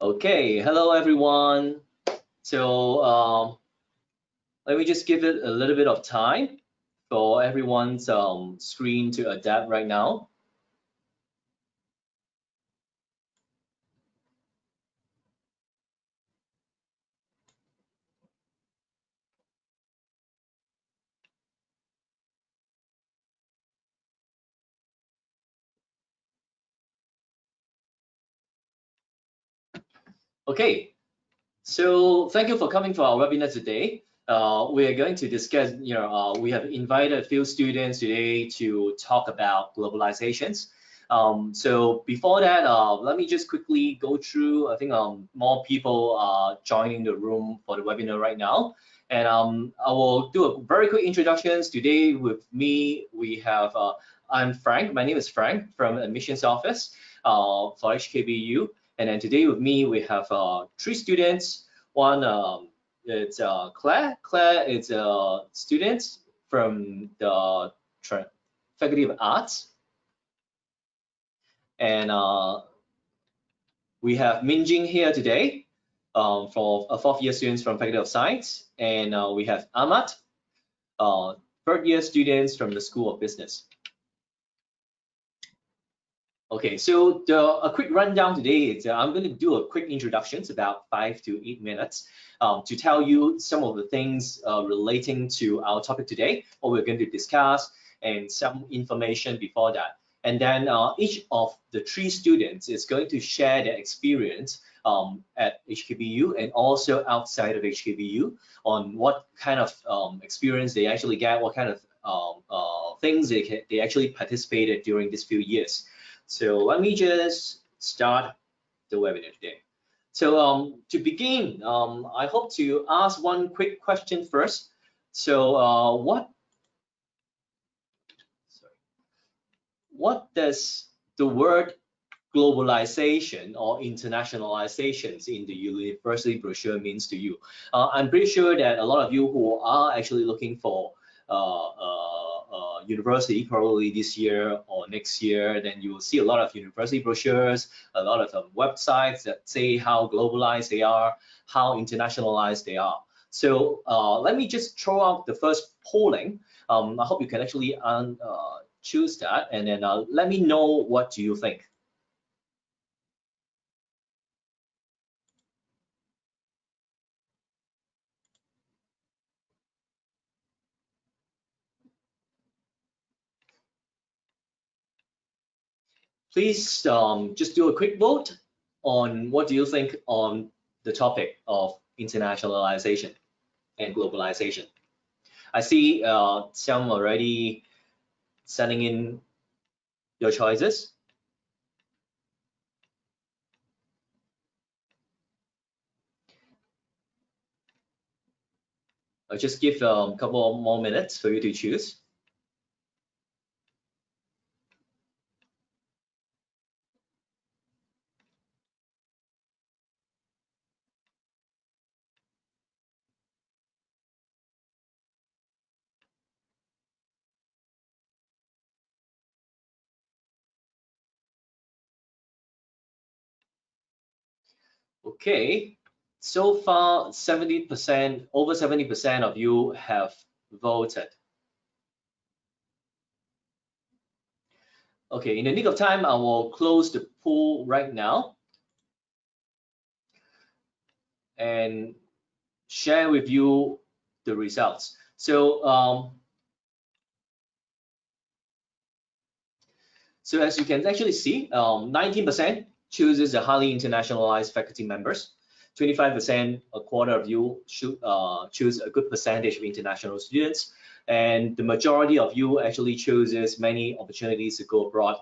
Okay, hello everyone. So let me just give it a little bit of time for everyone's screen to adapt right now. Okay, so thank you for coming for our webinar today. We are going to discuss, we have invited a few students today to talk about globalizations. So before that, let me just quickly go through, I think more people are joining the room for the webinar right now. And I will do a very quick introductions. Today with me, we have, I'm Frank, my name is Frank from Admissions Office for HKBU. And then today with me, we have three students. One, it's Claire. Claire is a student from the Faculty of Arts. And we have Minjing here today for a fourth-year students from Faculty of Science. And we have Ahmad, third-year students from the School of Business. Okay, so a quick rundown today is I'm going to do a quick introductions, about 5 to 8 minutes, to tell you some of the things relating to our topic today, what we're going to discuss, and some information before that. And then each of the three students is going to share their experience at HKBU and also outside of HKBU on what kind of experience they actually get, what kind of things they actually participated during these few years. So let me just start the webinar today. So to begin, I hope to ask one quick question first. So what does the word globalization or internationalizations in the university brochure means to you? I'm pretty sure that a lot of you who are actually looking for university probably this year or next year, then you will see a lot of university brochures, a lot of websites that say how globalized they are, how internationalized they are. So let me just throw out the first polling. I hope you can actually choose that, and then let me know what do you think. Please just do a quick vote on what do you think on the topic of internationalization and globalization. I see some already sending in your choices. I'll just give a couple more minutes for you to choose. Okay, so far 70%, over 70% of you have voted. Okay, in the nick of time, I will close the poll right now and share with you the results. So so as you can actually see, 19% chooses the highly internationalized faculty members. 25%, a quarter of you should choose a good percentage of international students, and the majority of you actually chooses many opportunities to go abroad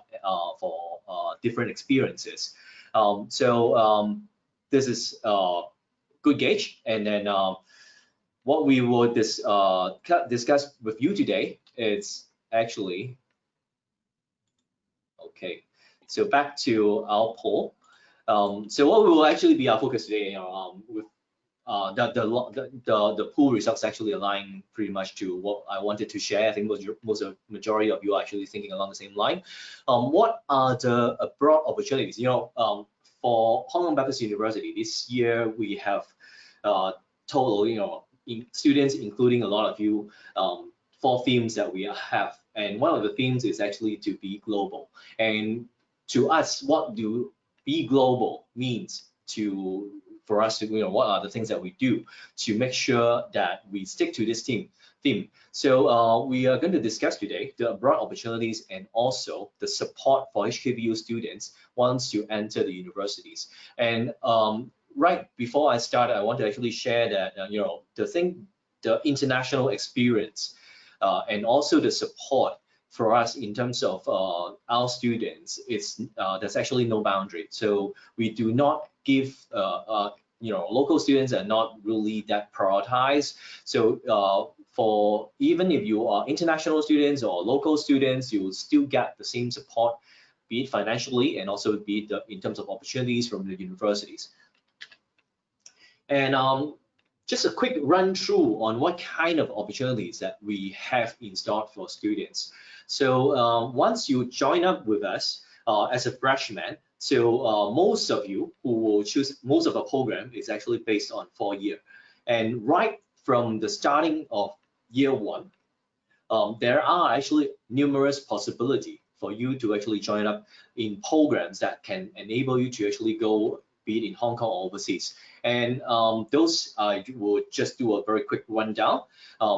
for different experiences. This is a good gauge, and then what we will discuss with you today is actually, okay, so back to our poll. So what will actually be our focus today, with the poll results actually align pretty much to what I wanted to share. I think most of majority of you are actually thinking along the same line. What are the abroad opportunities? for Hong Kong Baptist University, this year we have total, students, including a lot of you, 4 themes that we have. And one of the themes is actually to be global. And to us, what do be global means for us to, what are the things that we do to make sure that we stick to this theme. So we are going to discuss today the abroad opportunities and also the support for HKBU students once you enter the universities. And right before I start, I want to actually share that the international experience and also the support for us in terms of our students there's actually no boundary. So we do not give local students are not really that prioritized. So for even if you are international students or local students, you will still get the same support, be it financially and also be it in terms of opportunities from the universities. And just a quick run through on what kind of opportunities that we have in store for students. So once you join up with us as a freshman, so most of you who will choose, most of the program is actually based on 4-year. And right from the starting of year 1, there are actually numerous possibilities for you to actually join up in programs that can enable you to actually go, be it in Hong Kong or overseas. And those I will just do a very quick rundown. There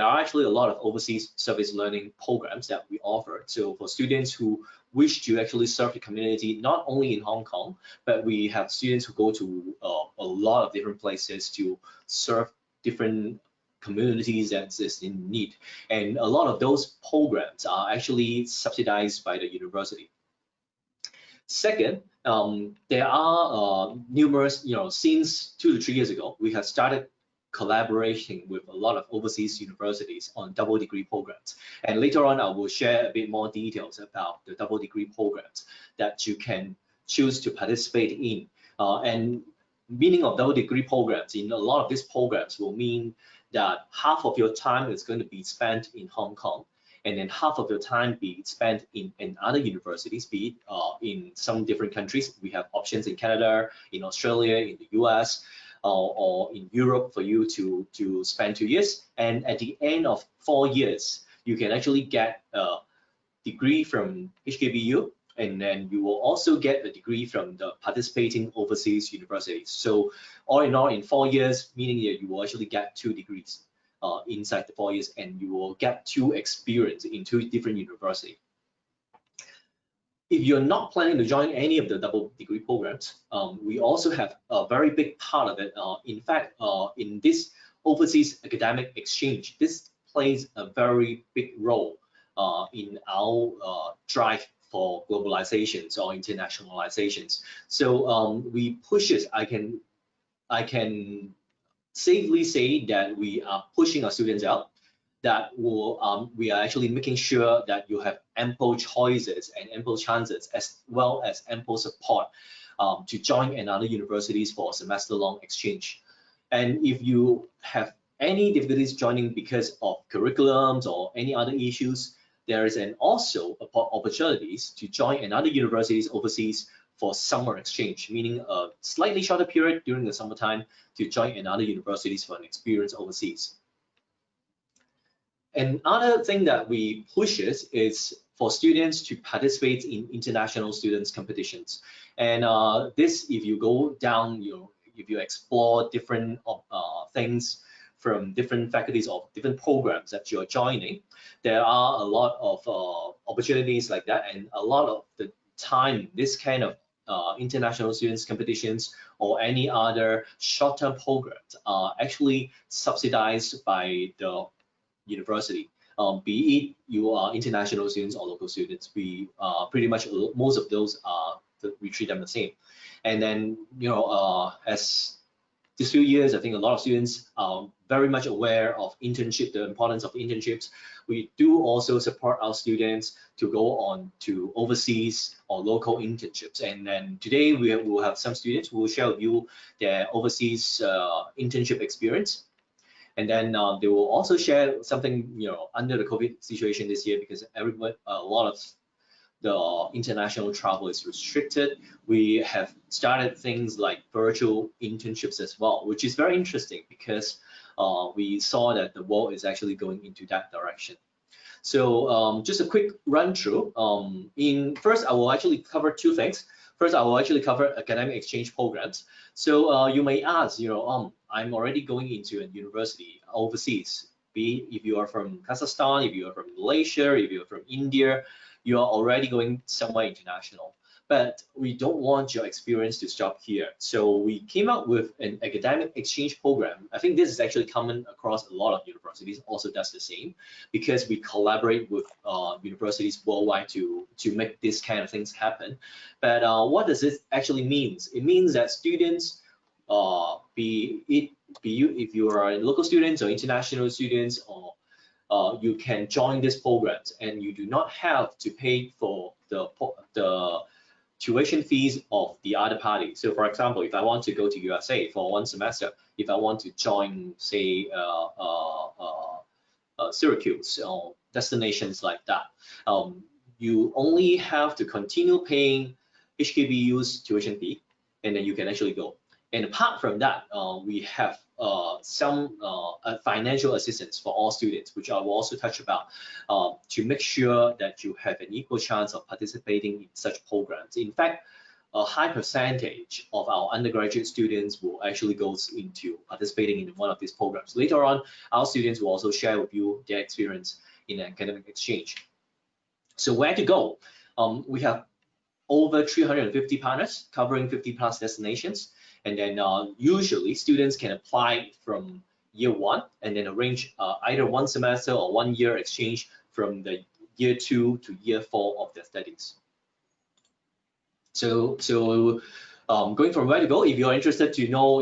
are actually a lot of overseas service learning programs that we offer. So for students who wish to actually serve the community, not only in Hong Kong, but we have students who go to a lot of different places to serve different communities that is in need. And a lot of those programs are actually subsidized by the university. Second, there are numerous, since 2 to 3 years ago, we have started collaborating with a lot of overseas universities on double degree programs. And later on, I will share a bit more details about the double degree programs that you can choose to participate in. And meaning of double degree programs, in a lot of these programs will mean that half of your time is going to be spent in Hong Kong, and then half of your time be spent in other universities, be it in some different countries. We have options in Canada, in Australia, in the US, or in Europe for you to spend 2 years. And at the end of 4 years, you can actually get a degree from HKBU, and then you will also get a degree from the participating overseas universities. So all in all, in 4 years, meaning that you will actually get 2 degrees. Inside the 4 years, and you will get 2 experience in 2 different universities. If you're not planning to join any of the double degree programs, we also have a very big part of it. In fact, in this overseas academic exchange, this plays a very big role in our drive for globalizations or internationalizations. So we push it. I can safely say that we are pushing our students out, that we are actually making sure that you have ample choices and ample chances, as well as ample support to join another universities for a semester-long exchange. And if you have any difficulties joining because of curriculums or any other issues, there is also opportunities to join another universities overseas for summer exchange, meaning a slightly shorter period during the summertime to join another universities for an experience overseas. Another thing that we push is for students to participate in international students competitions. And this, if you go down, if you explore different things from different faculties or different programs that you're joining, there are a lot of opportunities like that, and a lot of the time, this kind of international students competitions or any other short-term programs are actually subsidized by the university. Be it you are international students or local students, we pretty much most of those we treat them the same. And then as these few years, I think a lot of students are very much aware of internship, the importance of internships. We do also support our students to go on to overseas or local internships. And then today we will have some students who will share with you their overseas internship experience. And then they will also share something, under the COVID situation this year, because a lot of the international travel is restricted, we have started things like virtual internships as well, which is very interesting because we saw that the world is actually going into that direction. So just a quick run through. First, I will actually cover two things. First, I will actually cover academic exchange programs. So you may ask, I'm already going into a university overseas. If you are from Kazakhstan, if you are from Malaysia, if you are from India, you are already going somewhere international. But we don't want your experience to stop here. So we came up with an academic exchange program. I think this is actually common across a lot of universities, also does the same, because we collaborate with universities worldwide to make these kind of things happen. But what does this actually mean? It means that students, if you are local students or international students, or you can join these programs and you do not have to pay for the tuition fees of the other party. So for example, if I want to go to USA for one semester, if I want to join, say, Syracuse or destinations like that, you only have to continue paying HKBU's tuition fee, and then you can actually go. And apart from that, we have some financial assistance for all students, which I will also touch about, to make sure that you have an equal chance of participating in such programs. In fact, a high percentage of our undergraduate students will actually go into participating in one of these programs. Later on, our students will also share with you their experience in academic exchange. So where to go? We have over 350 partners covering 50+ destinations. And then usually students can apply from year one and then arrange either one semester or 1 year exchange from the year 2 to year 4 of their studies. So going from where to go, if you're interested to know,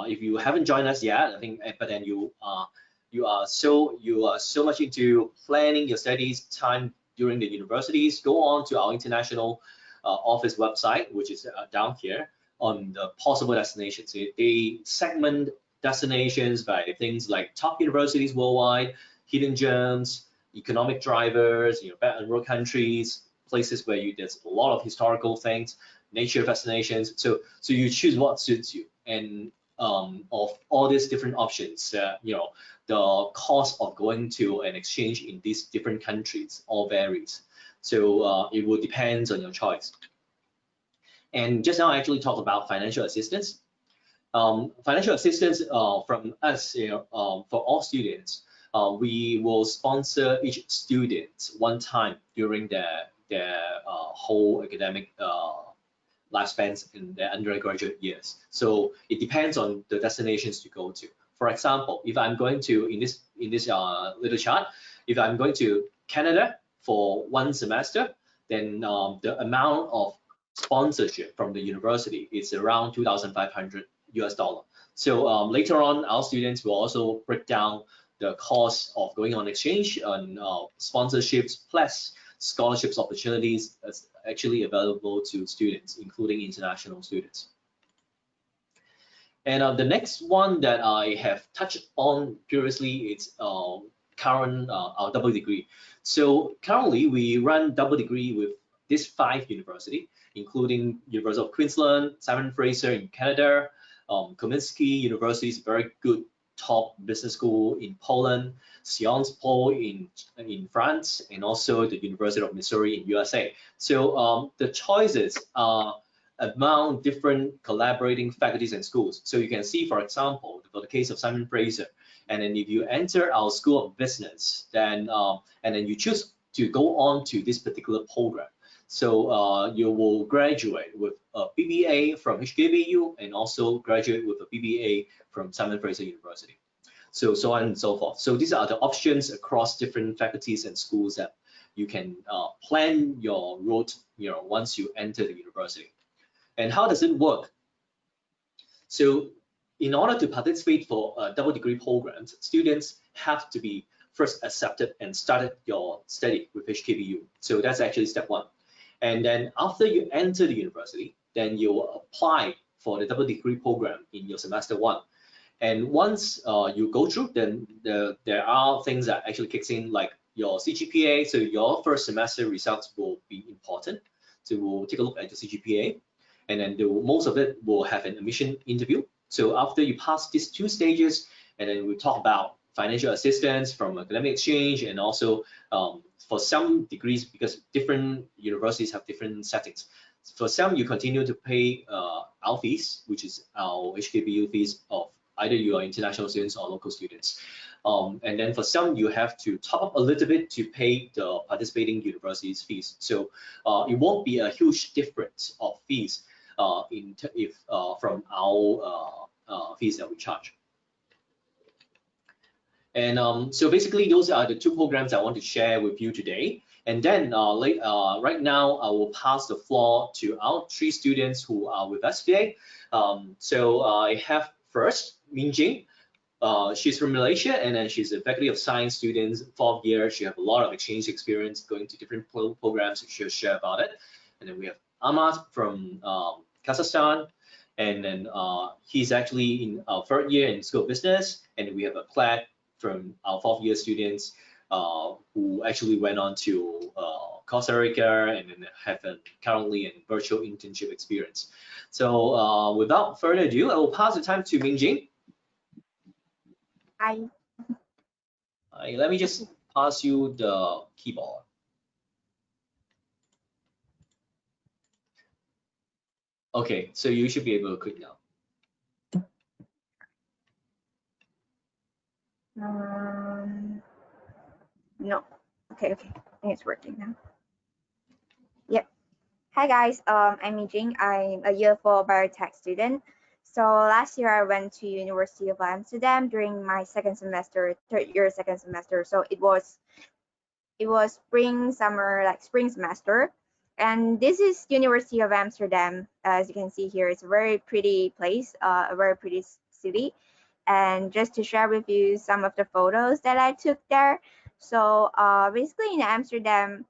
if you haven't joined us yet, I think, but then you are so much into planning your studies time during the universities, go on to our international office website, which is down here on the possible destinations. They segment destinations by things like top universities worldwide, hidden gems, economic drivers, Belt and Road countries, places where there's a lot of historical things, nature destinations. So you choose what suits you, and of all these different options, the cost of going to an exchange in these different countries all varies. So it will depend on your choice. And just now I actually talked about financial assistance. Financial assistance from us, for all students, we will sponsor each student one time during their whole academic lifespans in their undergraduate years. So it depends on the destinations to go to. For example, if I'm going to, in this little chart, if I'm going to Canada for one semester, then the amount of sponsorship from the university is around $2,500 US. So later on, our students will also break down the cost of going on exchange and sponsorships plus scholarships opportunities that's actually available to students, including international students. And the next one that I have touched on previously is our double degree. So currently we run double degree with these 5 universities, including University of Queensland, Simon Fraser in Canada, Kominsky University is a very good top business school in Poland, Sciences Po in France, and also the University of Missouri in USA. So the choices are among different collaborating faculties and schools. So you can see, for example, for the case of Simon Fraser, and then if you enter our School of Business, then and then you choose to go on to this particular program. So you will graduate with a BBA from HKBU and also graduate with a BBA from Simon Fraser University. So on and so forth. So these are the options across different faculties and schools that you can plan your route, once you enter the university. And how does it work? So in order to participate for double degree programs, students have to be first accepted and started your study with HKBU. So that's actually step 1. And then after you enter the university, then you will apply for the double degree program in your semester 1. And once you go through, then there are things that actually kicks in, like your CGPA. So your first semester results will be important. So we'll take a look at the CGPA, and then most of it will have an admission interview. So after you pass these 2 stages, and then we talk about financial assistance from academic exchange, and also for some degrees, because different universities have different settings. For some, you continue to pay our fees, which is our HKBU fees of either you are international students or local students. And then for some, you have to top up a little bit to pay the participating universities fees. So it won't be a huge difference of fees from our fees that we charge. And so basically, those are the 2 programs I want to share with you today. And then right now, I will pass the floor to our 3 students who are with us today. So I have first Minjing. She's from Malaysia, and then she's a Faculty of Science student, 4th year. She has a lot of exchange experience going to different programs. She'll share about it. And then we have Ahmad from Kazakhstan, and then he's actually in our 3rd year in School of Business. And we have a Claire from our 4th year students who actually went on to Costa Rica and then have currently a virtual internship experience. So without further ado, I will pass the time to Minjing. Hi. Let me just pass you the keyboard. Okay, so you should be able to click now. No. Okay. I think it's working now. Yep. Hi guys. I'm Mijing. I'm a year 4 biotech student. So last year I went to University of Amsterdam during my 2nd semester, 3rd year 2nd semester. So it was spring semester. And this is University of Amsterdam. As you can see here, it's a very pretty place, a very pretty city. And just to share with you some of the photos that I took there. So basically in Amsterdam,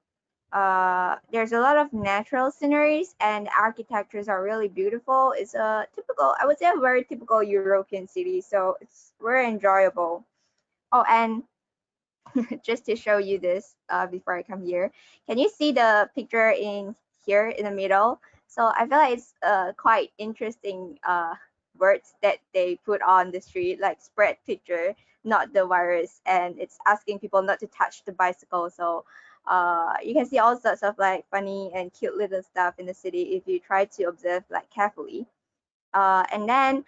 there's a lot of natural sceneries, and architectures are really beautiful. It's a typical, I would say, a very typical European city. So it's very enjoyable. Oh, and just to show you this before I come here, can you see the picture in here in the middle? So I feel like it's quite interesting words that they put on the street, like spread picture, not the virus, and it's asking people not to touch the bicycle. So you can see all sorts of like funny and cute little stuff in the city if you try to observe like carefully. And then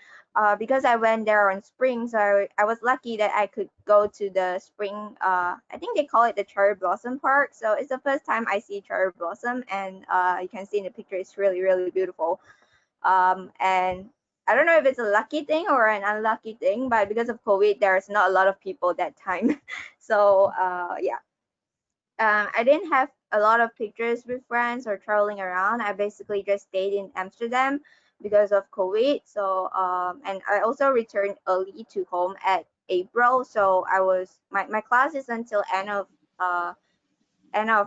because I went there on spring, so I was lucky that I could go to the spring, I think they call it the cherry blossom park. So it's the first time I see cherry blossom, and you can see in the picture it's really, really beautiful. And I don't know if it's a lucky thing or an unlucky thing, but because of COVID, there's not a lot of people that time. So yeah. I didn't have a lot of pictures with friends or traveling around. I basically just stayed in Amsterdam because of COVID. So and I also returned early to home at April. So I was my class is until end of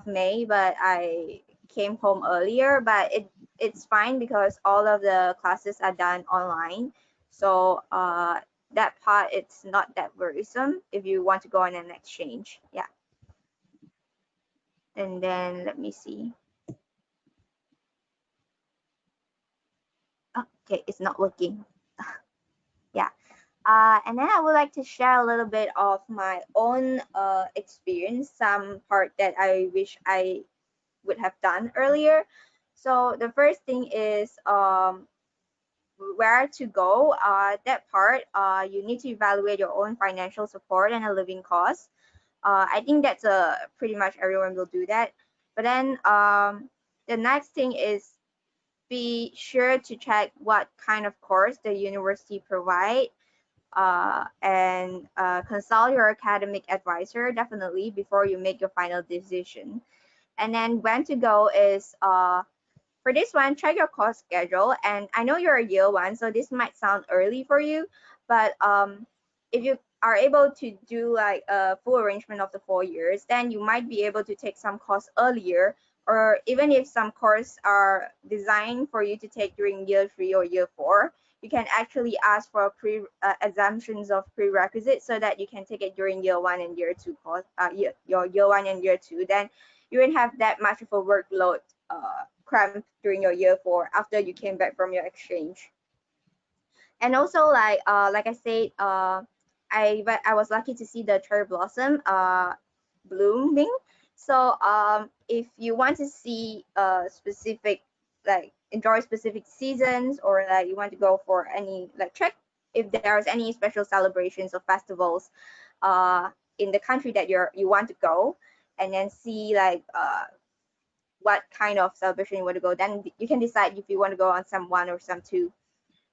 May, but I came home earlier. But it's fine because all of the classes are done online. So that part, it's not that worrisome if you want to go on an exchange. Yeah. And then let me see. Okay, it's not working. Yeah. And then I would like to share a little bit of my own experience, some part that I wish I would have done earlier. So the first thing is where to go. That part, you need to evaluate your own financial support and a living cost. I think that's pretty much everyone will do that. But then the next thing is be sure to check what kind of course the university provide, and consult your academic advisor definitely before you make your final decision. And then when to go is for this one, check your course schedule. And I know you're a year 1, so this might sound early for you, but if you are able to do like a full arrangement of the 4 years, then you might be able to take some course earlier, or even if some courses are designed for you to take during year 3 or year 4, you can actually ask for exemptions of prerequisites so that you can take it during year 1 and year 2 course, your year 1 and year 2. Then you won't have that much of a workload cramp during your year 4 after you came back from your exchange. And also, like I said, I was lucky to see the cherry blossom blooming. So if you want to see specific, like enjoy specific seasons, or like you want to go for any, like check if there's any special celebrations or festivals in the country that you want to go, and then see like what kind of celebration you want to go, then you can decide if you want to go on some 1 or some 2.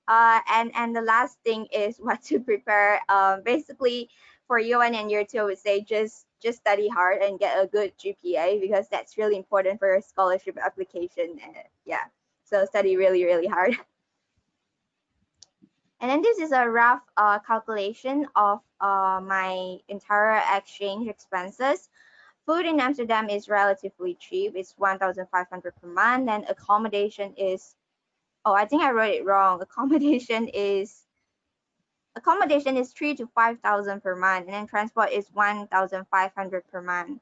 And the last thing is what to prepare. Basically, for year 1 and year 2, I would say just study hard and get a good GPA, because that's really important for your scholarship application. Yeah, so study really, really hard. And then this is a rough calculation of my entire exchange expenses. Food in Amsterdam is relatively cheap. It's 1,500 per month, and accommodation is, oh, I think I wrote it wrong. Accommodation is 3 to 5,000 per month, and then transport is 1,500 per month.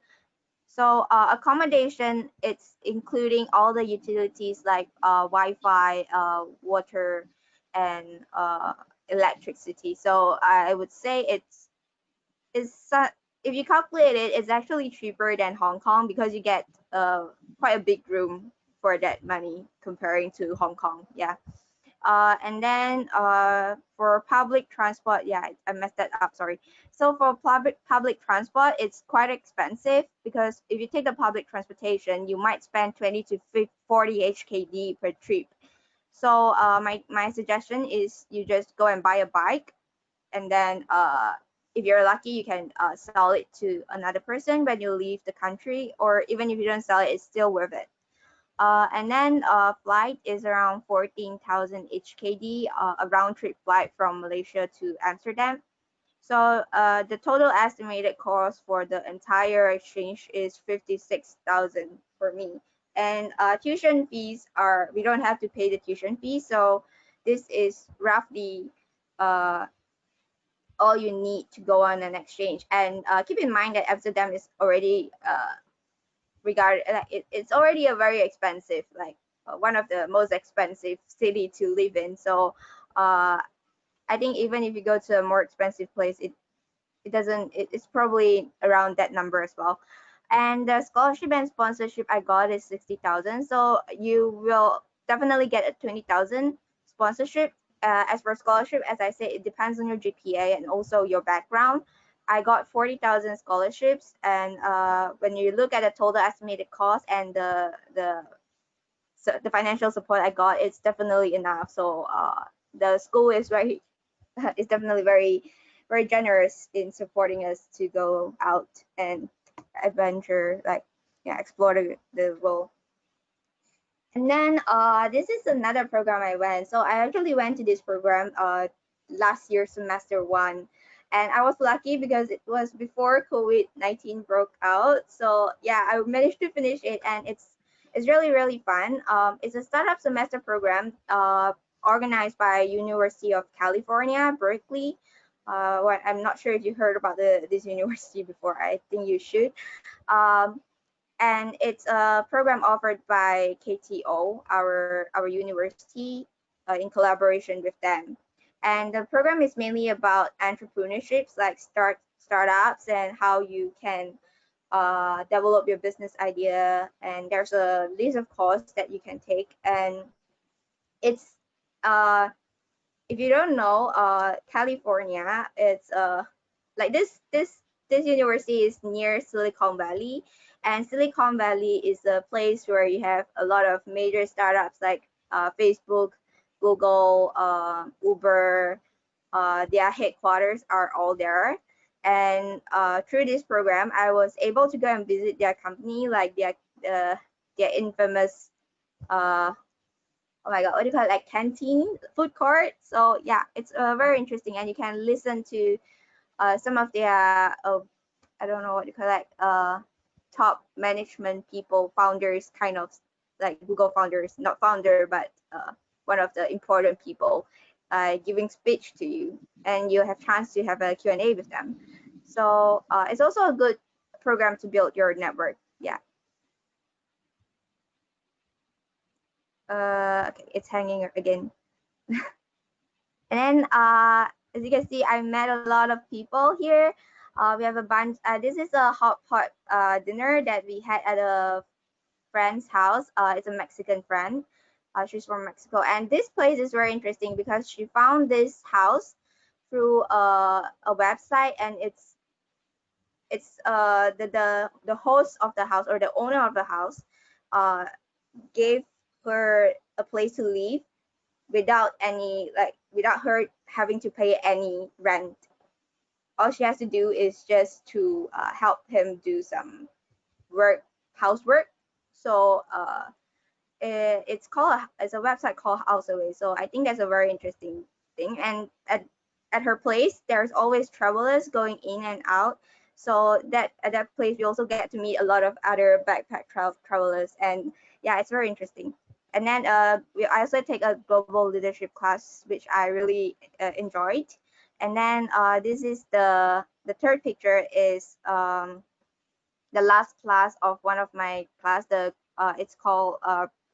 So accommodation, it's including all the utilities like Wi-Fi, water, and electricity. So I would say it's if you calculate it, it's actually cheaper than Hong Kong, because you get quite a big room for that money comparing to Hong Kong. Yeah. And then for public transport, yeah, I messed that up, sorry. So for public transport, it's quite expensive, because if you take the public transportation, you might spend 20 to 40 HKD per trip. So my suggestion is you just go and buy a bike, and then if you're lucky, you can sell it to another person when you leave the country, or even if you don't sell it, it's still worth it. And then flight is around 14,000 HKD, a round trip flight from Malaysia to Amsterdam. So the total estimated cost for the entire exchange is 56,000 for me. And tuition fees we don't have to pay the tuition fee. So this is roughly all you need to go on an exchange. And keep in mind that Amsterdam is already it's already a very expensive, like one of the most expensive city to live in. So I think even if you go to a more expensive place, it's probably around that number as well. And the scholarship and sponsorship I got is 60,000. So you will definitely get a 20,000 sponsorship. As for scholarship, as I said, it depends on your GPA and also your background. I got 40,000 scholarships, and when you look at the total estimated cost and the financial support I got, it's definitely enough. So the school is is definitely very, very generous in supporting us to go out and adventure, like, yeah, explore the world. And then this is another program I went. So I actually went to this program last year, semester 1. And I was lucky because it was before COVID-19 broke out. So yeah, I managed to finish it, and it's really, really fun. It's a startup semester program organized by University of California, Berkeley. I'm not sure if you heard about this university before. I think you should. And it's a program offered by KTO, our university, in collaboration with them. And the program is mainly about entrepreneurships, like startups and how you can develop your business idea. And there's a list of courses that you can take. And it's if you don't know, California, it's like this university is near Silicon Valley, and Silicon Valley is a place where you have a lot of major startups like Facebook, Google, Uber. Their headquarters are all there. And through this program, I was able to go and visit their company, like their infamous oh my god, what do you call it, like canteen, food court. So yeah, it's very interesting, and you can listen to some of their I don't know what you call it, top management people, founders, kind of like Google founders, not founder, but one of the important people giving speech to you, and you have chance to have a Q&A with them. So it's also a good program to build your network. Yeah. Okay, it's hanging again. And then as you can see, I met a lot of people here. We have a bunch. This is a hot pot dinner that we had at a friend's house. It's a Mexican friend. She's from Mexico, and this place is very interesting because she found this house through a website, and it's the host of the house, or the owner of the house, gave her a place to live without her having to pay any rent. All she has to do is just to help him do some housework. So it's a website called House Away. So I think that's a very interesting thing. And at her place, there's always travelers going in and out. So that at that place, we also get to meet a lot of other backpack travelers, and yeah, it's very interesting. And then I also take a global leadership class, which I really enjoyed. And then this is the third picture is the last class of one of my class. It's called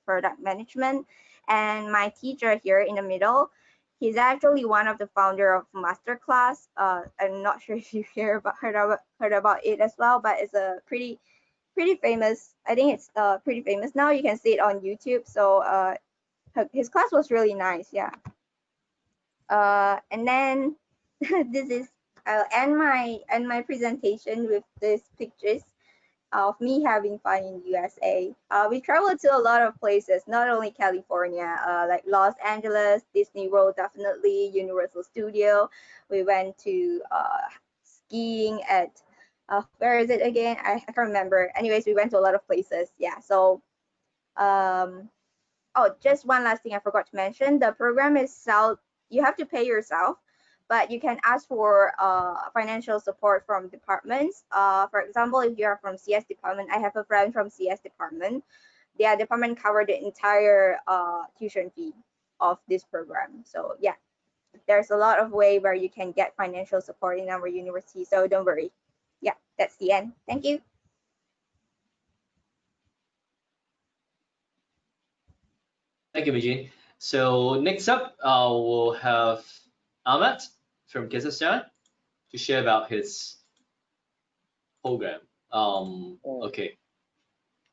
product management, and my teacher here in the middle, he's actually one of the founder of masterclass. I'm not sure if you heard about it as well, but it's a pretty famous. I think it's pretty famous now. You can see it on YouTube. So his class was really nice. Yeah. And then this is I'll end my presentation with these pictures of me having fun in USA. We traveled to a lot of places, not only California, like Los Angeles, Disney World, definitely, Universal Studio. We went to skiing at, where is it again? I can't remember. Anyways, we went to a lot of places. Yeah, so, oh, just one last thing I forgot to mention. The program is you have to pay yourself, but you can ask for financial support from departments. For example, if you are from CS department, I have a friend from CS department. Their department covered the entire tuition fee of this program. So yeah, there's a lot of way where you can get financial support in our university. So don't worry. Yeah, that's the end. Thank you. Thank you, Mijin. So next up, we'll have Ahmad from Kazakhstan to share about his program. Okay.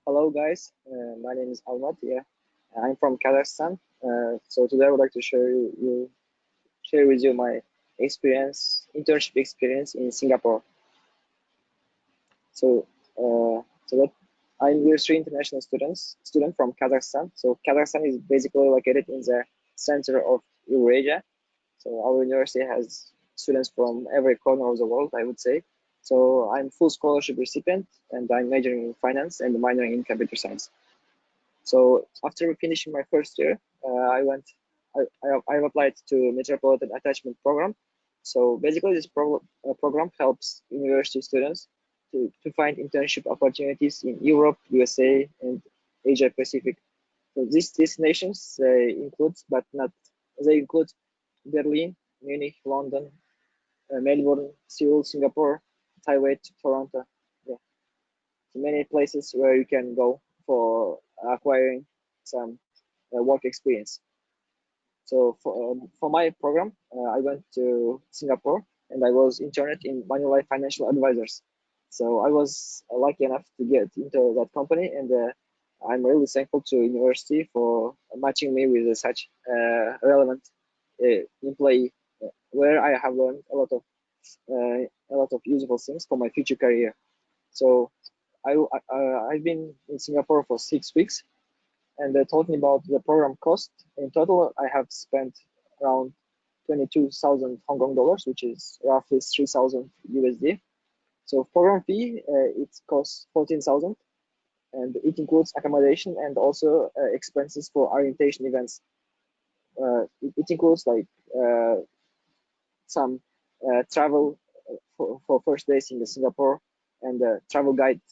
Hello guys, my name is Almat. Yeah, I'm from Kazakhstan. So today I would like to share with you my internship experience in Singapore. So that we're three international student from Kazakhstan. So Kazakhstan is basically located in the center of Eurasia. So our university has students from every corner of the world, I would say. So I'm full scholarship recipient, and I'm majoring in finance and minoring in computer science. So after finishing my first year, I applied to Metropolitan attachment program. So basically, this program helps university students to find internship opportunities in Europe, USA, and Asia Pacific. So these destinations include Berlin, Munich, London, Melbourne, Seoul, Singapore, Taiwan, Toronto. Yeah, so many places where you can go for acquiring some work experience. So for my program, I went to Singapore and I was interned in Manulife Financial Advisors. So I was lucky enough to get into that company, and I'm really thankful to university for matching me with such relevant employee, where I have learned a lot of useful things for my future career. So I've been in Singapore for 6 weeks, and talking about the program cost, in total I have spent around 22,000 Hong Kong dollars, which is roughly 3,000 USD. So program fee, it costs 14,000, and it includes accommodation and also expenses for orientation events. It includes like some travel for first days in Singapore, and travel guide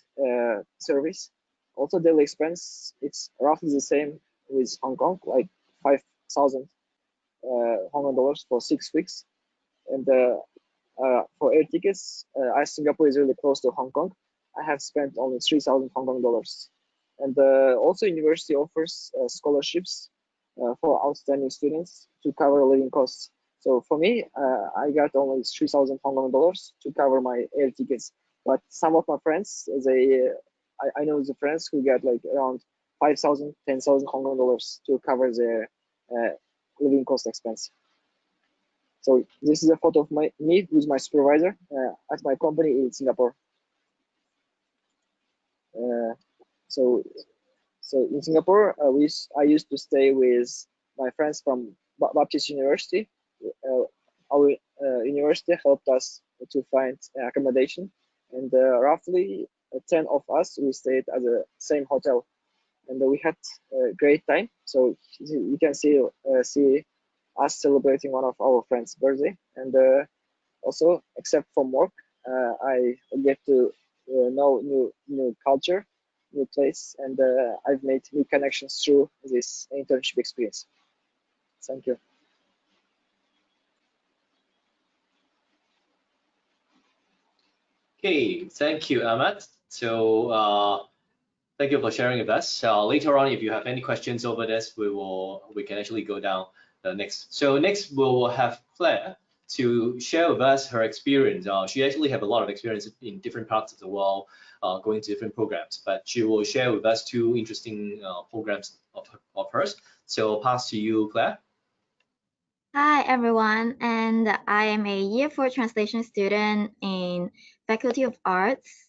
service. Also daily expense, it's roughly the same with Hong Kong, like 5,000 Hong Kong dollars for 6 weeks. And for air tickets, as Singapore is really close to Hong Kong, I have spent only 3,000 Hong Kong dollars. And also university offers scholarships for outstanding students to cover living costs. So for me, I got only 3,000 Hong Kong dollars to cover my air tickets. But some of my friends, I know the friends who got like around 5,000, 10,000 Hong Kong dollars to cover their living cost expense. So this is a photo of me with my supervisor at my company in Singapore. So in Singapore, I used to stay with my friends from Baptist University. Our university helped us to find accommodation, and roughly 10 of us, we stayed at the same hotel, and we had a great time. So you can see us celebrating one of our friends' birthday, and also, except from work, I get to know new culture, new place, and I've made new connections through this internship experience. Thank you. Okay, thank you, Ahmad. So thank you for sharing with us. Later on, if you have any questions over this, we can actually go down the next. So next we will have Claire to share with us her experience. She actually have a lot of experience in different parts of the world, going to different programs, but she will share with us two interesting programs of hers. So I'll pass to you, Claire. Hi everyone, and I am a year 4 translation student in Faculty of Arts.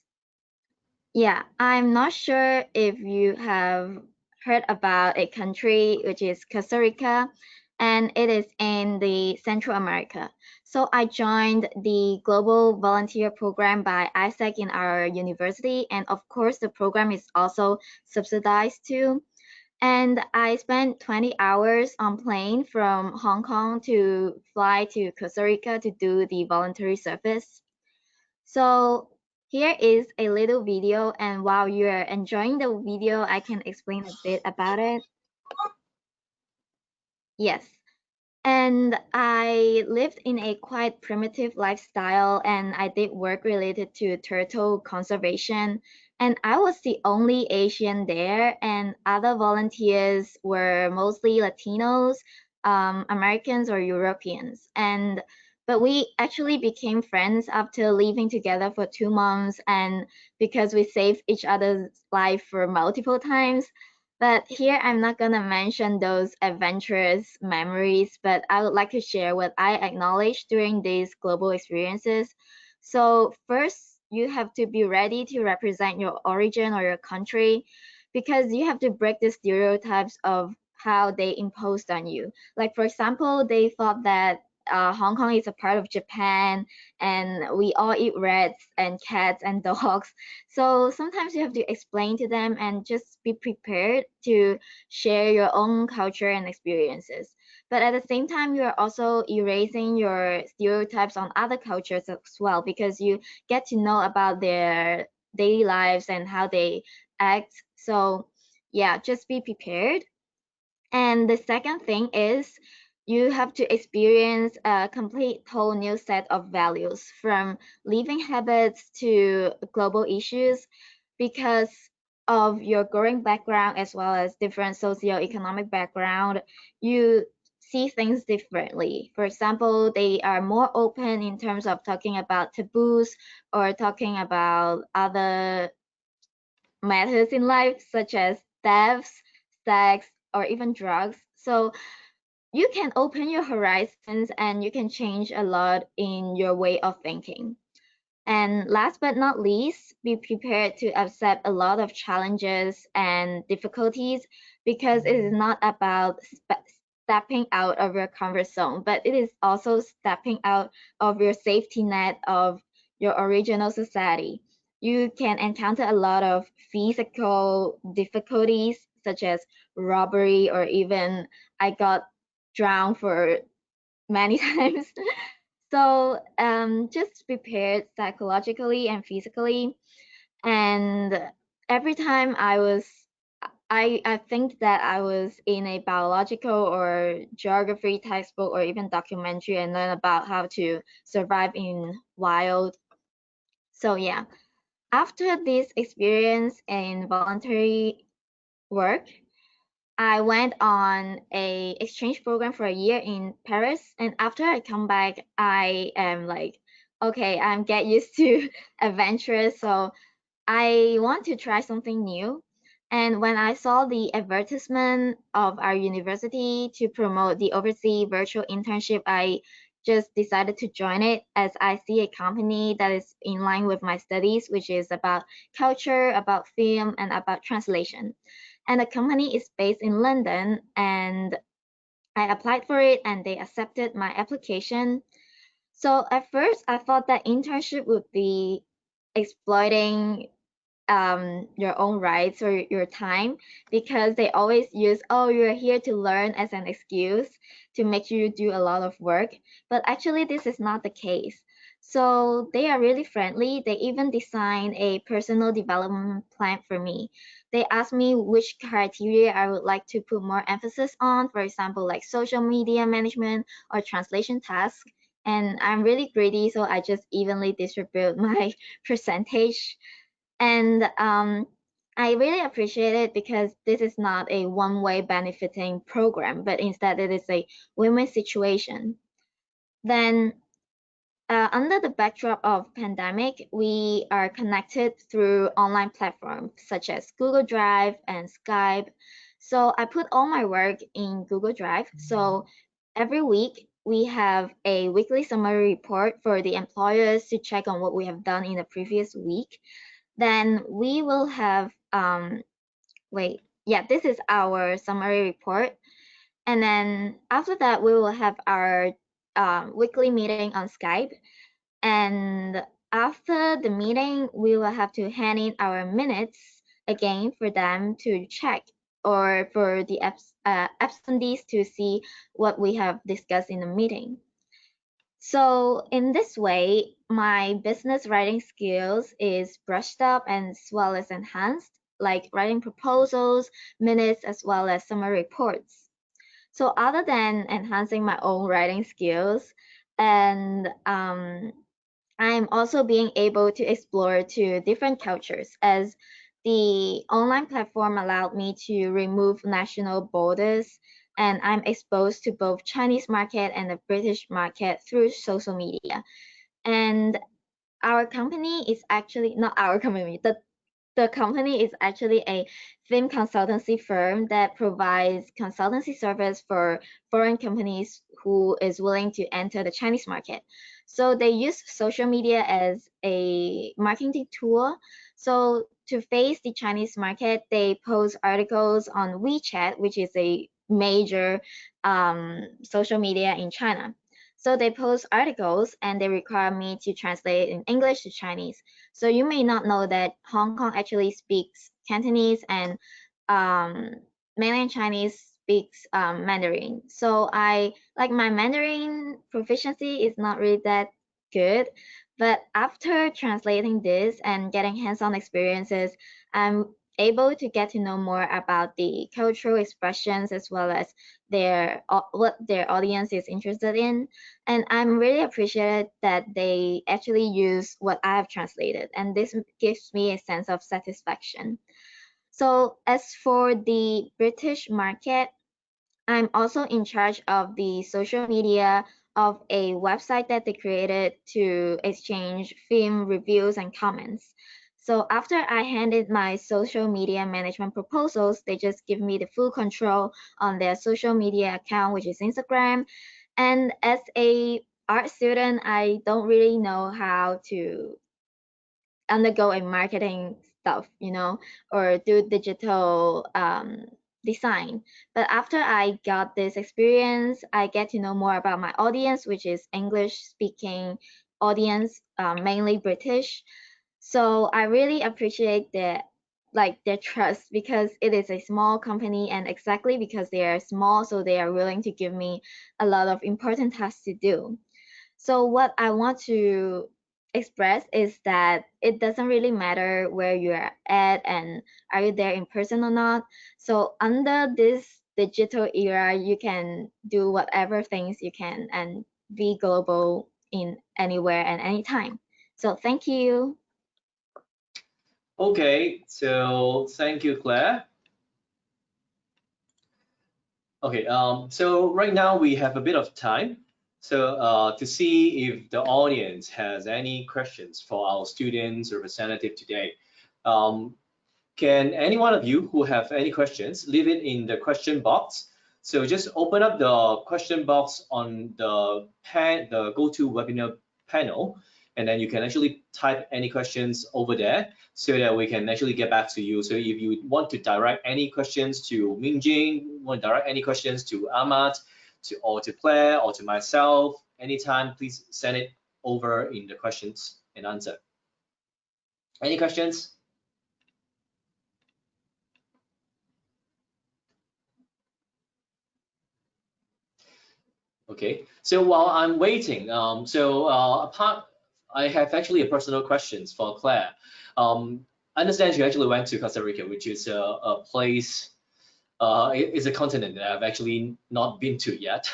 Yeah, I'm not sure if you have heard about a country which is Costa Rica, and it is in the Central America. So I joined the Global Volunteer Program by ISAC in our university, and of course the program is also subsidized too. And I spent 20 hours on plane from Hong Kong to fly to Costa Rica to do the voluntary service. So here is a little video, and while you're enjoying the video, I can explain a bit about it. Yes. And I lived in a quite primitive lifestyle, and I did work related to turtle conservation. And I was the only Asian there, and other volunteers were mostly Latinos, Americans, or Europeans. But we actually became friends after living together for 2 months, and because we saved each other's life for multiple times. But here I'm not gonna mention those adventurous memories, but I would like to share what I acknowledged during these global experiences. So first, you have to be ready to represent your origin or your country, because you have to break the stereotypes of how they imposed on you. Like for example, they thought that Hong Kong is a part of Japan, and we all eat rats and cats and dogs. So sometimes you have to explain to them and just be prepared to share your own culture and experiences. But at the same time, you are also erasing your stereotypes on other cultures as well, because you get to know about their daily lives and how they act. So yeah, just be prepared. And the second thing is you have to experience a complete whole new set of values, from living habits to global issues, because of your growing background as well as different socioeconomic background. You see things differently. For example, they are more open in terms of talking about taboos or talking about other matters in life, such as deaths, sex, or even drugs. So you can open your horizons and you can change a lot in your way of thinking. And last but not least, be prepared to accept a lot of challenges and difficulties, because it is not about stepping out of your comfort zone, but it is also stepping out of your safety net of your original society. You can encounter a lot of physical difficulties, such as robbery, or even I got drowned for many times. So just prepared psychologically and physically. And every time I think that I was in a biological or geography textbook or even documentary and learn about how to survive in wild. So yeah, after this experience in voluntary work, I went on a exchange program for a year in Paris, and after I come back, I am like, okay, I'm get used to adventurous, so I want to try something new. And when I saw the advertisement of our university to promote the overseas virtual internship, I just decided to join it as I see a company that is in line with my studies, which is about culture, about film, and about translation. And the company is based in London, and I applied for it and they accepted my application. So at first, I thought that internship would be exploiting your own rights or your time, because they always use, oh, you're here to learn as an excuse to make you do a lot of work. But actually this is not the case. So they are really friendly. They even designed a personal development plan for me. They asked me which criteria I would like to put more emphasis on, for example, like social media management or translation tasks. And I'm really greedy, so I just evenly distribute my percentage. And I really appreciate it because this is not a one-way benefiting program, but instead it is a win-win situation. Then under the backdrop of pandemic, we are connected through online platforms such as Google Drive and Skype. So I put all my work in Google Drive. So every week we have a weekly summary report for the employers to check on what we have done in the previous week. Then we will have, this is our summary report. And then after that, we will have our weekly meeting on Skype. And after the meeting, we will have to hand in our minutes again for them to check, or for the absentees to see what we have discussed in the meeting. So in this way, my business writing skills is brushed up and as well as enhanced, like writing proposals, minutes, as well as summary reports. So other than enhancing my own writing skills, and I'm also being able to explore to different cultures, as the online platform allowed me to remove national borders, and I'm exposed to both Chinese market and the British market through social media. And our company is actually not our company, the company is actually a film consultancy firm that provides consultancy service for foreign companies who is willing to enter the Chinese market. So they use social media as a marketing tool. So to face the Chinese market, they post articles on WeChat, which is a major social media in China. So they post articles and they require me to translate in English to Chinese. So you may not know that Hong Kong actually speaks Cantonese, and mainland Chinese speaks Mandarin. So I like my Mandarin proficiency is not really that good, but after translating this and getting hands-on experiences, I'm able to get to know more about the cultural expressions as well as what their audience is interested in. And I'm really appreciated that they actually use what I have translated, and this gives me a sense of satisfaction. So as for the British market, I'm also in charge of the social media of a website that they created to exchange film reviews and comments. So after I handed my social media management proposals, they just give me the full control on their social media account, which is Instagram. And as a art student, I don't really know how to undergo a marketing stuff, or do digital design. But after I got this experience, I get to know more about my audience, which is English speaking audience, mainly British. So I really appreciate their trust, because it is a small company, and exactly because they are small, so they are willing to give me a lot of important tasks to do. So what I want to express is that it doesn't really matter where you're at and are you there in person or not. So under this digital era, you can do whatever things you can and be global in anywhere and anytime. So thank you. Okay, so thank you, Claire. Okay, so right now we have a bit of time. So to see if the audience has any questions for our students representative today. Can any one of you who have any questions, leave it in the question box. So just open up the question box on the GoToWebinar panel, and then you can actually type any questions over there so that we can actually get back to you. So if you want to direct any questions to Mingjing, want to direct any questions to Ahmad, or to Claire, or to myself, anytime, please send it over in the questions and answer. Any questions? Okay, so while I'm waiting, I have actually a personal questions for Claire. I understand you actually went to Costa Rica, which is a place, is a continent that I've actually not been to yet.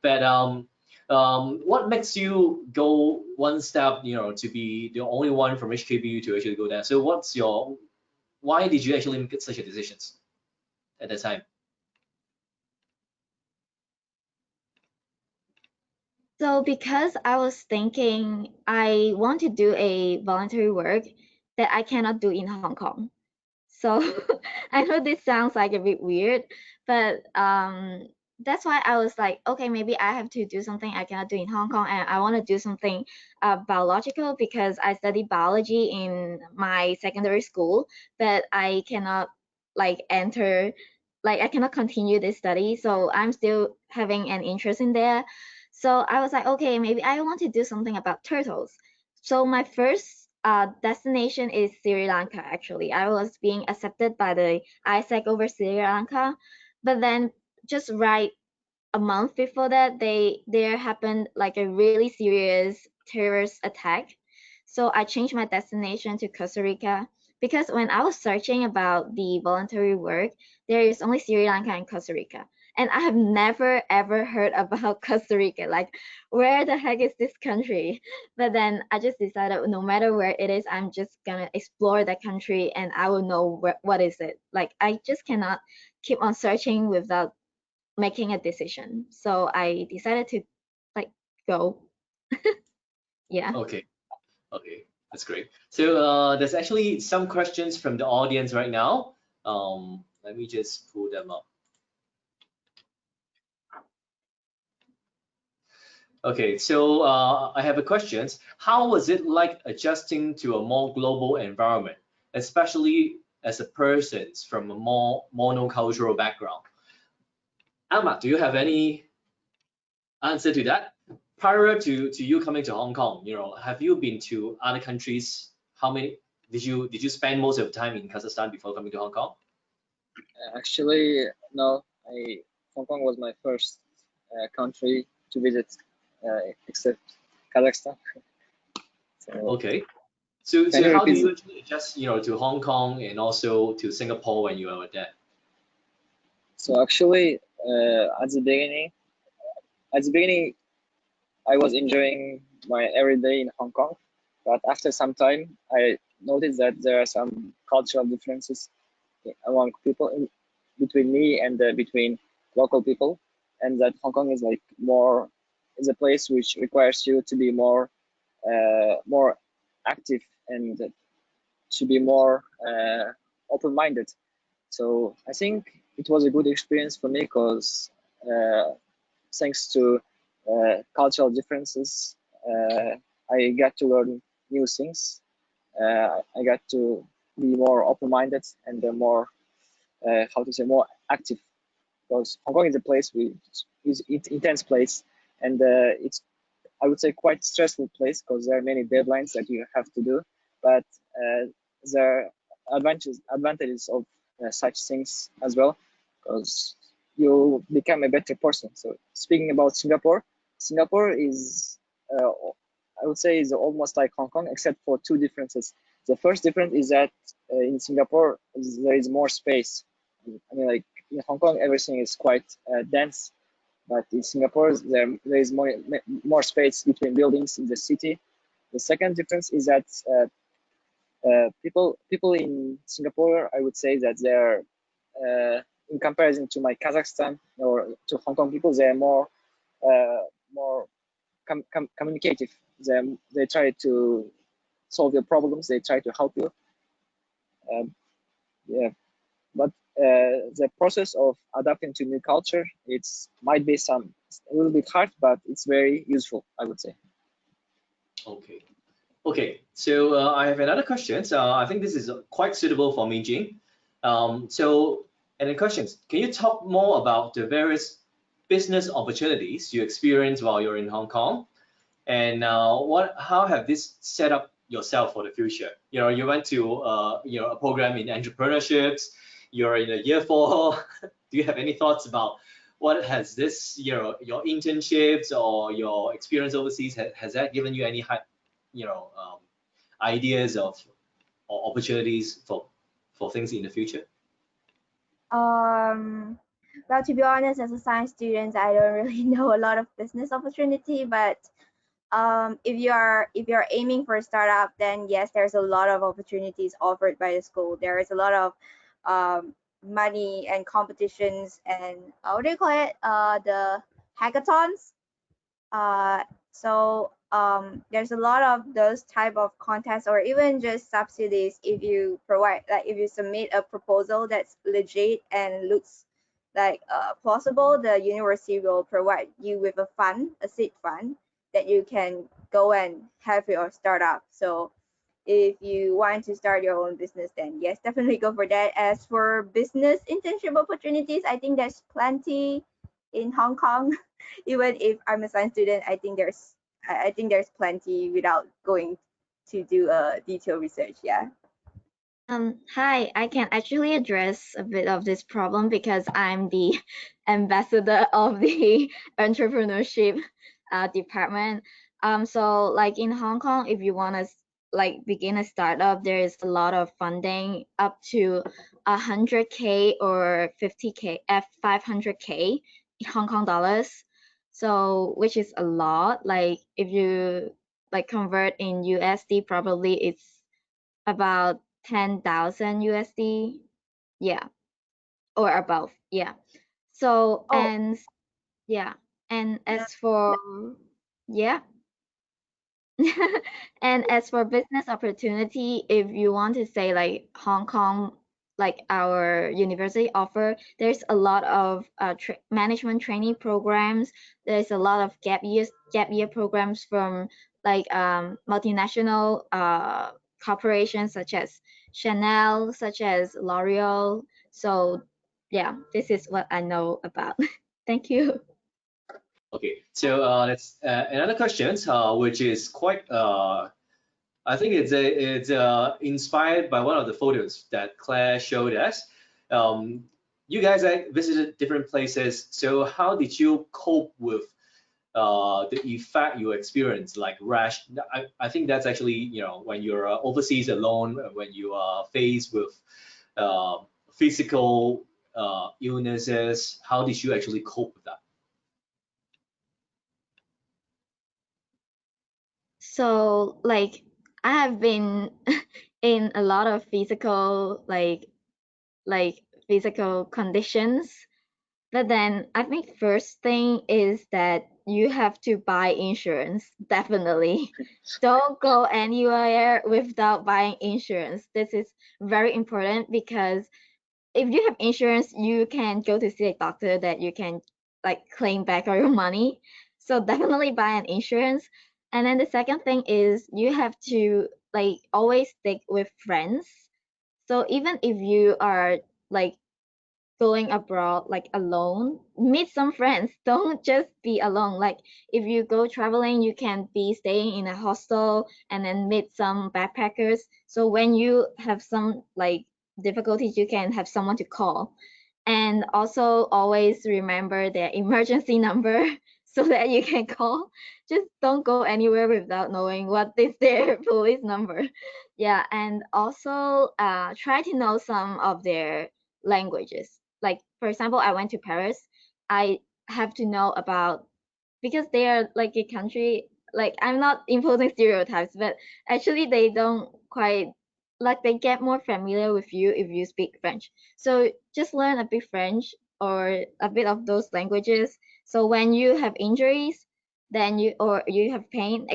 But what makes you go one step, to be the only one from HKBU to actually go there? So why did you actually make such a decision at that time? So because I was thinking I want to do a voluntary work that I cannot do in Hong Kong. So I know this sounds like a bit weird, but that's why I was like, okay, maybe I have to do something I cannot do in Hong Kong, and I want to do something biological because I studied biology in my secondary school, but I cannot I cannot continue this study, so I'm still having an interest in there. So I was like, okay, maybe I want to do something about turtles. So my first destination is Sri Lanka. Actually, I was being accepted by the ISEC over Sri Lanka, but then just right a month before that, there happened like a really serious terrorist attack. So I changed my destination to Costa Rica because when I was searching about the voluntary work, there is only Sri Lanka and Costa Rica. And I have never ever heard about Costa Rica. Like, where the heck is this country? But then I just decided no matter where it is, I'm just gonna explore that country and I will know what is it. Like, I just cannot keep on searching without making a decision. So I decided to like go. Yeah. Okay. Okay, that's great. So there's actually some questions from the audience right now. Let me just pull them up. Okay, so I have a question. How was it like adjusting to a more global environment, especially as a person from a more monocultural background? Ahmad, do you have any answer to that? Prior to you coming to Hong Kong, have you been to other countries? How many did you spend most of the time in Kazakhstan before coming to Hong Kong? Actually, no. Hong Kong was my first country to visit, except Kazakhstan. So, Okay. So can you how do repeat? you actually adjust, to Hong Kong and also to Singapore when you were there? So actually, at the beginning, I was enjoying my everyday in Hong Kong, but after some time, I noticed that there are some cultural differences among people between me and between local people, and that Hong Kong is like is a place which requires you to be more active and to be more open-minded. So I think it was a good experience for me because thanks to cultural differences, I got to learn new things. I got to be more open-minded and more, more active. Because Hong Kong is a place which is an intense place, and it's, I would say, quite stressful place because there are many deadlines that you have to do. But there are advantages of such things as well, because you become a better person. So speaking about Singapore, Singapore is I would say is almost like Hong Kong, except for two differences. The first difference is that in Singapore there is more space. I mean, like in Hong Kong, everything is quite dense, but in Singapore there is more space between buildings in the city. The second difference is that people in Singapore, I would say that they're in comparison to my Kazakhstan or to Hong Kong people, they're more communicative. They try to solve your problems. They try to help you. Yeah, but the process of adapting to new culture, might be a little bit hard, but it's very useful, I would say. Okay. Okay, so I have another question. So I think this is quite suitable for Mijing. And the questions, can you talk more about the various business opportunities you experienced while you're in Hong Kong? And how have this set up yourself for the future? You know, you went to a program in entrepreneurships, you're in a year 4. Do you have any thoughts about what has this, your internships or your experience overseas, has that given you any ideas or opportunities for things in the future? Well, to be honest, as a science student, I don't really know a lot of business opportunity, but if you're aiming for a startup, then yes, there's a lot of opportunities offered by the school. There is a lot of money and competitions and what do you call it? The hackathons. So there's a lot of those type of contests or even just subsidies if you provide, like if you submit a proposal that's legit and looks like plausible, the university will provide you with a fund, a seed fund that you can go and have your startup. So if you want to start your own business, then yes, definitely go for that. As for business internship opportunities, I think there's plenty in Hong Kong. Even if I'm a science student, I think there's plenty without going to do a detailed research. Yeah. Hi, I can actually address a bit of this problem because I'm the ambassador of the entrepreneurship department. So like in Hong Kong, if you want to like begin a startup, there is a lot of funding up to 100K or 50K, 500K in Hong Kong dollars. So which is a lot. Like if you like convert in USD, probably it's about 10,000 USD. Yeah, or above. Yeah. So Oh, and yeah, and yeah. as for yeah, and as for business opportunity, if you want to say like Hong Kong, like our university offer, there's a lot of management training programs. There's a lot of gap year programs from like multinational corporations such as Chanel, such as L'Oreal. So yeah, this is what I know about. Thank you. Okay, so that's another question, which is quite, I think it's inspired by one of the photos that Claire showed us. You guys visited different places, so how did you cope with the effect you experienced, like rash? I think that's actually, when you're overseas alone, when you are faced with physical illnesses, how did you actually cope with that? So like I have been in a lot of physical like physical conditions, but then I think first thing is that you have to buy insurance. Definitely. Don't go anywhere without buying insurance. This is very important because if you have insurance, you can go to see a doctor that you can like claim back all your money. So definitely buy an insurance. And then the second thing is you have to like always stick with friends. So even if you are like going abroad like alone, meet some friends. Don't just be alone. Like if you go traveling, you can be staying in a hostel and then meet some backpackers. So when you have some like difficulties, you can have someone to call. And also always remember their emergency number so that you can call. Just don't go anywhere without knowing what is their police number. Yeah, and also try to know some of their languages. Like for example, I went to Paris. I have to know about, because they are like a country, like I'm not imposing stereotypes, but actually they don't quite, like they get more familiar with you if you speak French. So just learn a bit French or a bit of those languages. So when you have injuries, then you have pain,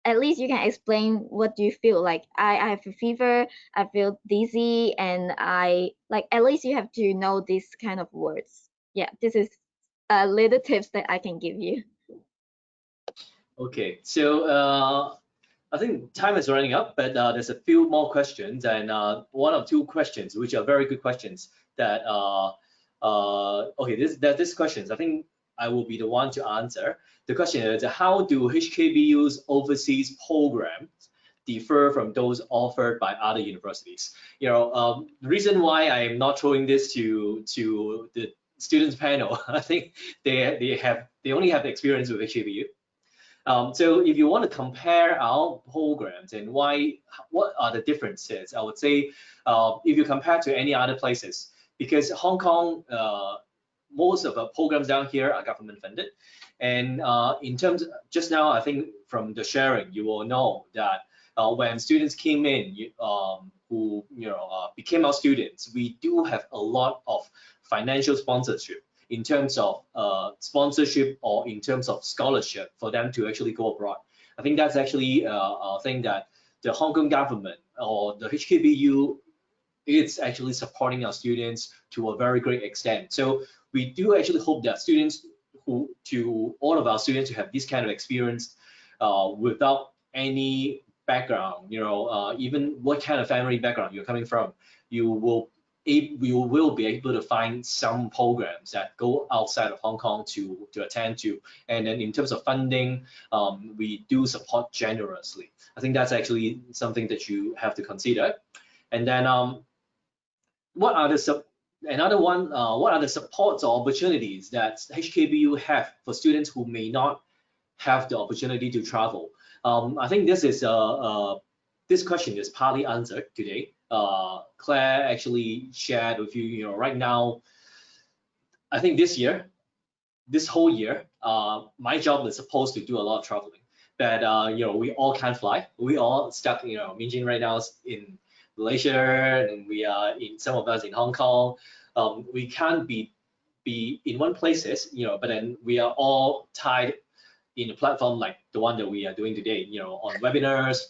at least you can explain what you feel. Like I have a fever, I feel dizzy, and I like, at least you have to know these kind of words. Yeah, this is little tips that I can give you. Okay, so I think time is running up, but there's a few more questions, and one or two questions which are very good questions that okay, this questions I think I will be the one to answer. The question is, how do HKBU's overseas programs differ from those offered by other universities? You know, the reason why I'm not throwing this to the students panel, I think they only have experience with HKBU. So if you want to compare our programs and what are the differences, I would say if you compare to any other places, because Hong Kong, most of our programs down here are government funded. And in terms, just now, I think from the sharing, you will know that when students came in, who became our students, we do have a lot of financial sponsorship in terms of sponsorship or in terms of scholarship for them to actually go abroad. I think that's actually a thing that the Hong Kong government or the HKBU is actually supporting our students to a very great extent. So we do actually hope that all of our students who have this kind of experience without any background, even what kind of family background you're coming from, you will be able to find some programs that go outside of Hong Kong to attend to. And then in terms of funding, we do support generously. I think that's actually something that you have to consider. And then what are the supports or opportunities that HKBU have for students who may not have the opportunity to travel? I think this question is partly answered today. Claire actually shared with you, right now, I think this whole year, my job is supposed to do a lot of traveling, but we all can't fly. We all stuck, Minjin right now is in Malaysia, and we are some of us in Hong Kong. We can't be in one places, but then we are all tied in a platform like the one that we are doing today, on webinars.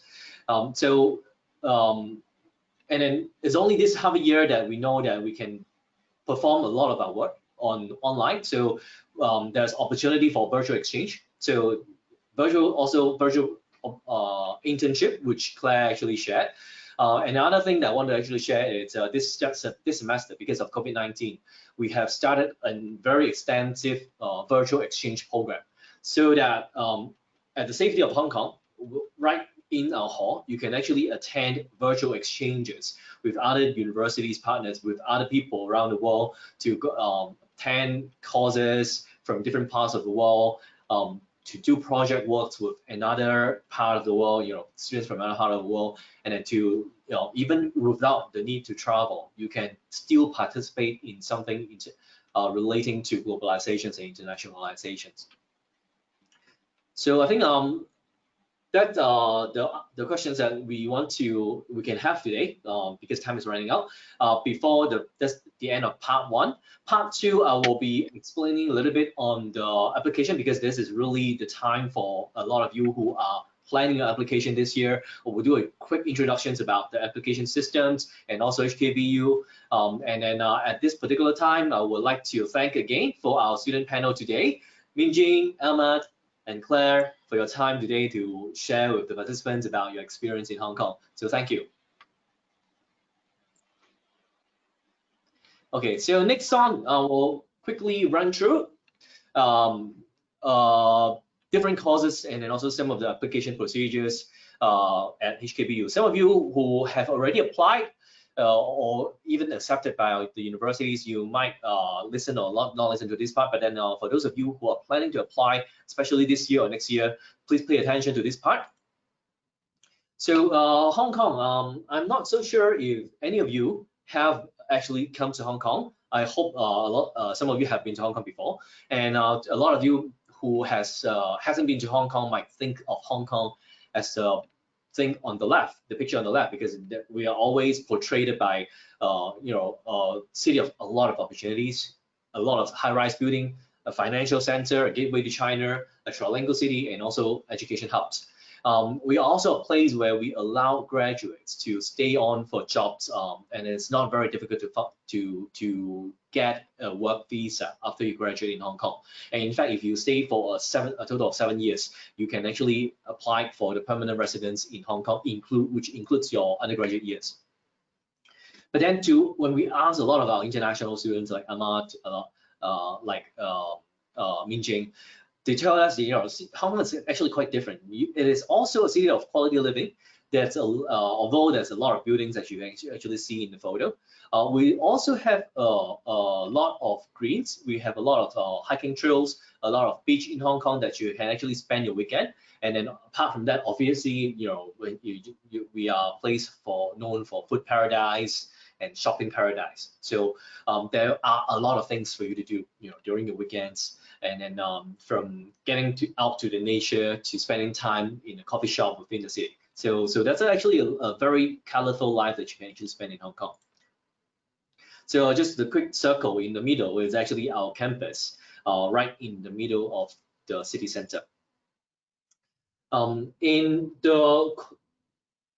And then it's only this half a year that we know that we can perform a lot of our work online. So there's opportunity for virtual exchange. So virtual internship, which Claire actually shared. And another thing that I want to actually share is this semester, because of COVID-19, we have started a very extensive virtual exchange program, so that at the safety of Hong Kong, right in our hall, you can actually attend virtual exchanges with other universities partners, with other people around the world to attend courses from different parts of the world, to do project works with another part of the world, students from another part of the world, and then to, even without the need to travel, you can still participate in something relating to globalizations and internationalizations. So I think that's the questions that we can have today, because time is running out. Before that's the end of part one. Part two, I will be explaining a little bit on the application, because this is really the time for a lot of you who are planning your application this year. We'll do a quick introductions about the application systems and also HKBU. And then at this particular time, I would like to thank again for our student panel today, Minjing, Ahmad, and Claire, for your time today to share with the participants about your experience in Hong Kong. So thank you. Okay, so next on, I will quickly run through different courses and then also some of the application procedures at HKBU. Some of you who have already applied, or even accepted by the universities, you might listen or not listen to this part. But then for those of you who are planning to apply, especially this year or next year, please pay attention to this part. So Hong Kong, I'm not so sure if any of you have actually come to Hong Kong. I hope some of you have been to Hong Kong before, and a lot of you who hasn't been to Hong Kong might think of Hong Kong as the thing on the left, the picture on the left, because we are always portrayed by a city of a lot of opportunities, a lot of high-rise building, a financial center, a gateway to China, a trilingual city, and also education hubs. We are also a place where we allow graduates to stay on for jobs, and it's not very difficult to get a work visa after you graduate in Hong Kong. And in fact, if you stay for a total of 7 years, you can actually apply for the permanent residence in Hong Kong, which includes your undergraduate years. But then when we ask a lot of our international students like Ahmad, Minjing, they tell us that, Hong Kong is actually quite different. It is also a city of quality living. Although there's a lot of buildings that you actually see in the photo, we also have a lot of greens. We have a lot of hiking trails, a lot of beach in Hong Kong that you can actually spend your weekend. And then apart from that, obviously, when we are a place known for food paradise and shopping paradise. So there are a lot of things for you to do, during the weekends. And then from getting out to the nature to spending time in a coffee shop within the city. So that's actually a very colorful life that you can actually spend in Hong Kong. So just the quick circle in the middle is actually our campus, right in the middle of the city center. In the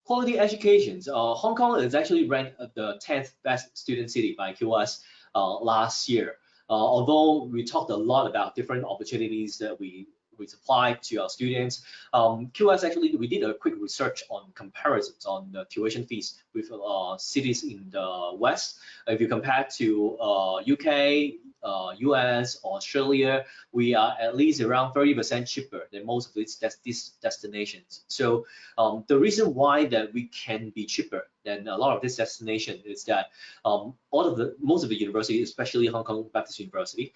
quality educations, Hong Kong is actually ranked the 10th best student city by QS last year. Although we talked a lot about different opportunities that we supply to our students, QS actually, we did a quick research on comparisons on the tuition fees with cities in the West. If you compare to UK, US, Australia, we are at least around 30% cheaper than most of these destinations. So the reason why that we can be cheaper than a lot of this destination is that most of the universities, especially Hong Kong Baptist University,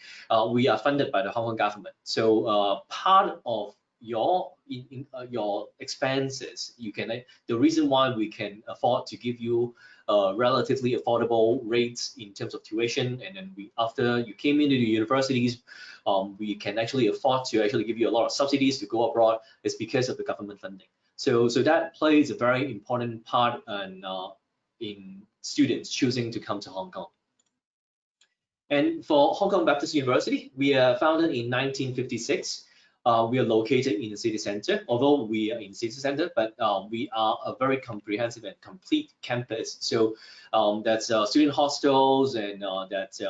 we are funded by the Hong Kong government. So part of your expenses, the reason why we can afford to give you relatively affordable rates in terms of tuition, and then after you came into the universities, we can actually afford to actually give you a lot of subsidies to go abroad, is because of the government funding. So that plays a very important part in students choosing to come to Hong Kong. And for Hong Kong Baptist University, we are founded in 1956. We are located in the city center. Although we are in the city center, but we are a very comprehensive and complete campus. So that's student hostels, and that's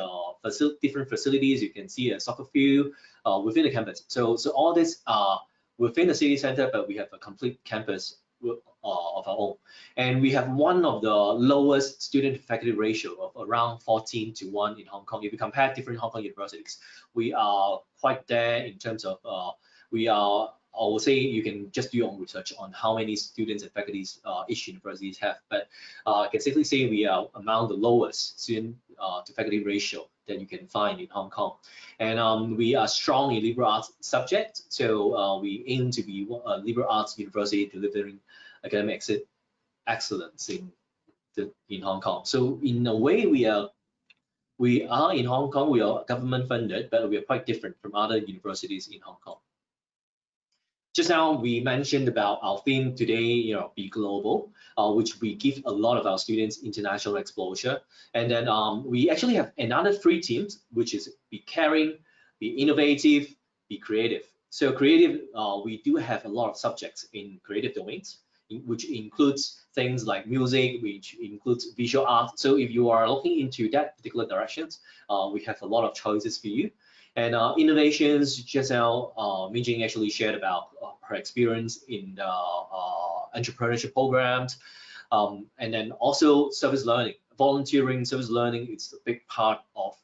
different facilities. You can see a soccer field within the campus. So all this are within the city center, but we have a complete campus of our own. And we have one of the lowest student to faculty ratio of around 14:1 in Hong Kong. If you compare different Hong Kong universities, we are quite there in terms of I will say you can just do your own research on how many students and faculties each university have, but I can safely say we are among the lowest student to faculty ratio that you can find in Hong Kong. And we are strong in liberal arts subject, so we aim to be a liberal arts university delivering academic excellence in Hong Kong. So in a way, we are in Hong Kong, we are government funded, but we are quite different from other universities in Hong Kong. Just now we mentioned about our theme today, be global, which we give a lot of our students international exposure. And then we actually have another 3 themes, which is be caring, be innovative, be creative. So creative, we do have a lot of subjects in creative domains, which includes things like music, which includes visual art. So if you are looking into that particular directions, we have a lot of choices for you. And innovations, just now, Minjing actually shared about her experience in the entrepreneurship programs, and then also service learning, volunteering, service learning. It's a big part of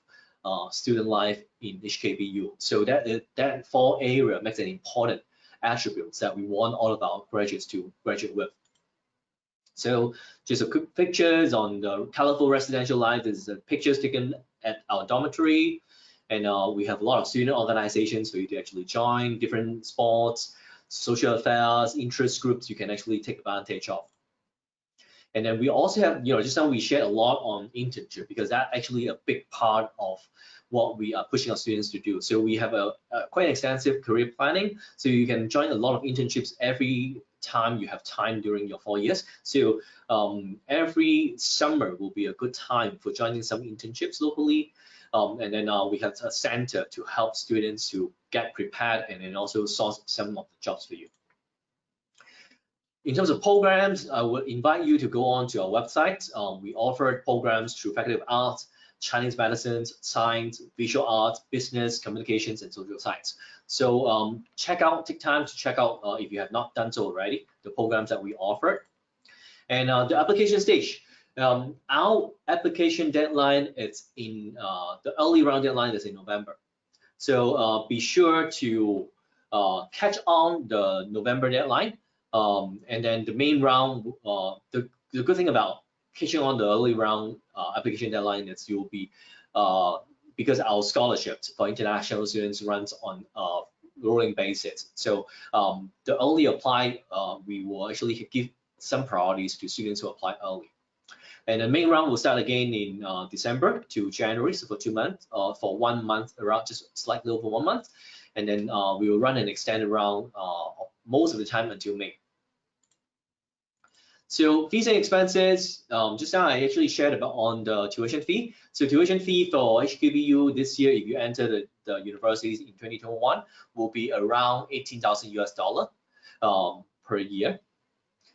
student life in HKBU. So that 4 area makes an important attributes that we want all of our graduates to graduate with. So just a quick pictures on the colorful residential life. This is the pictures taken at our dormitory. And we have a lot of student organizations for you to actually join, different sports, social affairs, interest groups you can actually take advantage of. And then we also have, just now we shared a lot on internship because that's actually a big part of what we are pushing our students to do. So we have a quite extensive career planning. So you can join a lot of internships every time you have time during your 4 years. So every summer will be a good time for joining some internships locally. And then we have a center to help students to get prepared and then also source some of the jobs for you. In terms of programs, I would invite you to go on to our website. We offer programs through Faculty of Arts, Chinese Medicine, Science, Visual Arts, Business, Communications, and Social Science. So take time to check out, if you have not done so already, the programs that we offer. And the application stage. Our application deadline is in, the early round deadline is in November. So be sure to catch on the November deadline. And then the main round, the good thing about catching on the early round application deadline is you'll be, because our scholarships for international students runs on a rolling basis. So the early apply, we will actually give some priorities to students who apply early. And the main round will start again in December to January, so for 2 months, for 1 month, around just slightly over 1 month. And then we will run an extended round most of the time until May. So fees and expenses, just now I actually shared about on the tuition fee. So tuition fee for HKBU this year, if you enter the universities in 2021, will be around $18,000 per year.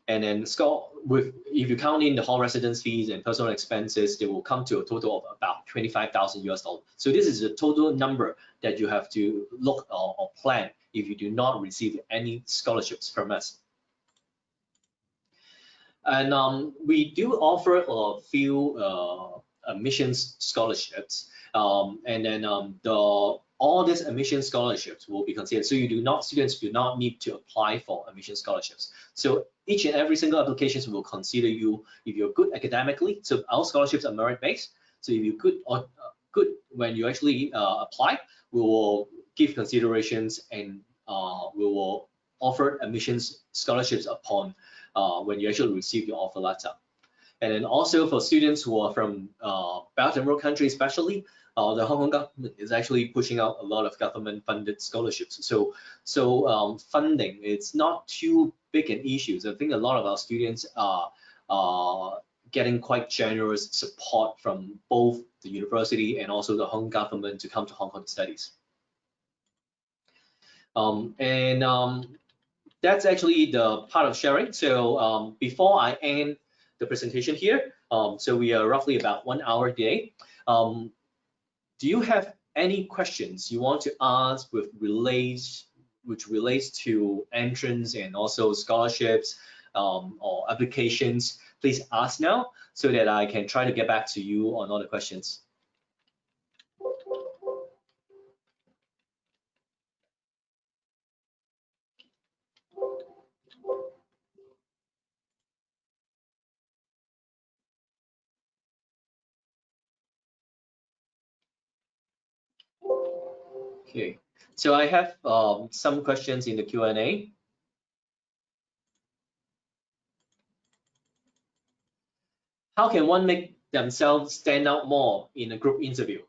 And then if you count in the hall residence fees and personal expenses, they will come to a total of about $25,000. So this is the total number that you have to look or plan if you do not receive any scholarships from us. And we do offer a few admissions scholarships, and then all these admission scholarships will be considered. So students do not need to apply for admission scholarships. So each and every single applications will consider you if you're good academically. So our scholarships are merit-based. So if you're good when you actually apply, we will give considerations and we will offer admissions scholarships upon when you actually receive your offer letter. And then also for students who are from Belt and Road countries, especially, the Hong Kong government is actually pushing out a lot of government-funded scholarships. So funding, it's not too big an issue. So I think a lot of our students are getting quite generous support from both the university and also the Hong Kong government to come to Hong Kong to studies. That's actually the part of sharing. So before I end the presentation here, so we are roughly about 1 hour a day. Do you have any questions you want to ask which relates to entrance and also scholarships or applications? Please ask now so that I can try to get back to you on all the questions. Okay, so I have some questions in the Q&A. How can one make themselves stand out more in a group interview?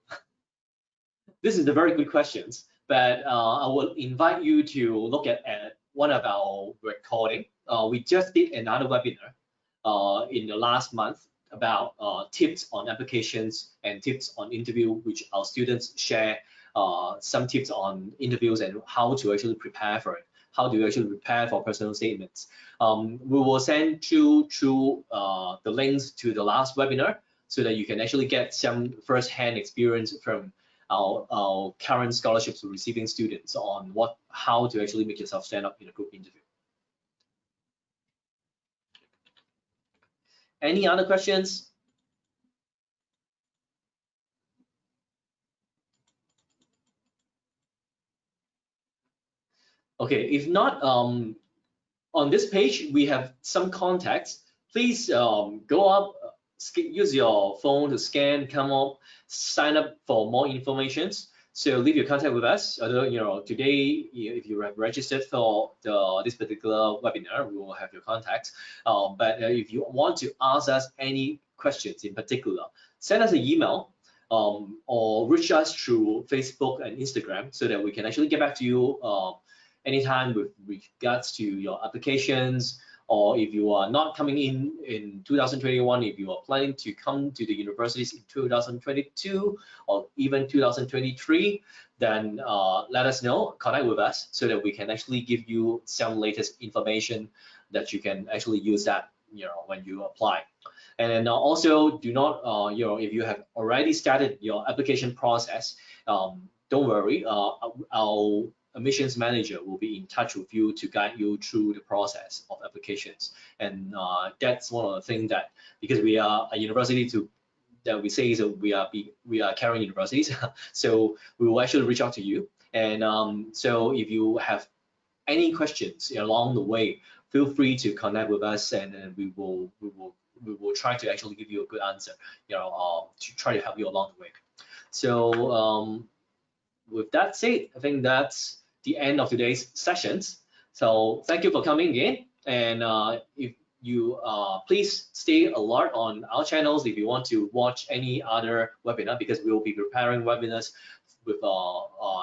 This is a very good question, but I will invite you to look at one of our recording. We just did another webinar in the last month about tips on applications and tips on interview, which our students share some tips on interviews and how to actually prepare for it. How do you actually prepare for personal statements? We will send you through the links to the last webinar so that you can actually get some first-hand experience from our current scholarships receiving students on how to actually make yourself stand up in a group interview. Any other questions? Okay, if not, on this page, we have some contacts please go up, use your phone to scan, come up, sign up for more informations. So leave your contact with us. Although today, if you have registered for this particular webinar, we will have your contact. But if you want to ask us any questions in particular, send us an email or reach us through Facebook and Instagram so that we can actually get back to you anytime with regards to your applications. Or if you are not coming in 2021, if you are planning to come to the universities in 2022 or even 2023, then let us know, connect with us so that we can actually give you some latest information that you can actually use that when you apply. And then also do not, if you have already started your application process, don't worry, our admissions manager will be in touch with you to guide you through the process of applications. And that's one of the things that, because we are a university that we say is we are caring universities, so we will actually reach out to you. And so if you have any questions along the way, feel free to connect with us, and we will try to actually give you a good answer, to try to help you along the way. So with that said, I think that's the end of today's sessions. So thank you for coming again, and if you please stay alert on our channels if you want to watch any other webinar, because we will be preparing webinars with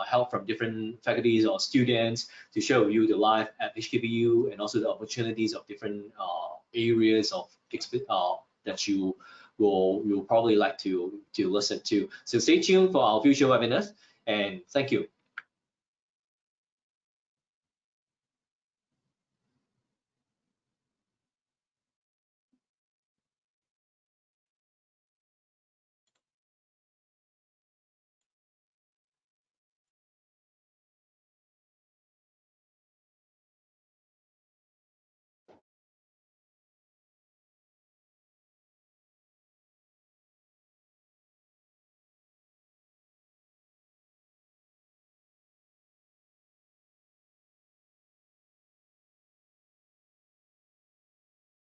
help from different faculties or students to show you the live at HKBU and also the opportunities of different areas of that you will probably like to listen to. So stay tuned for our future webinars, and thank you.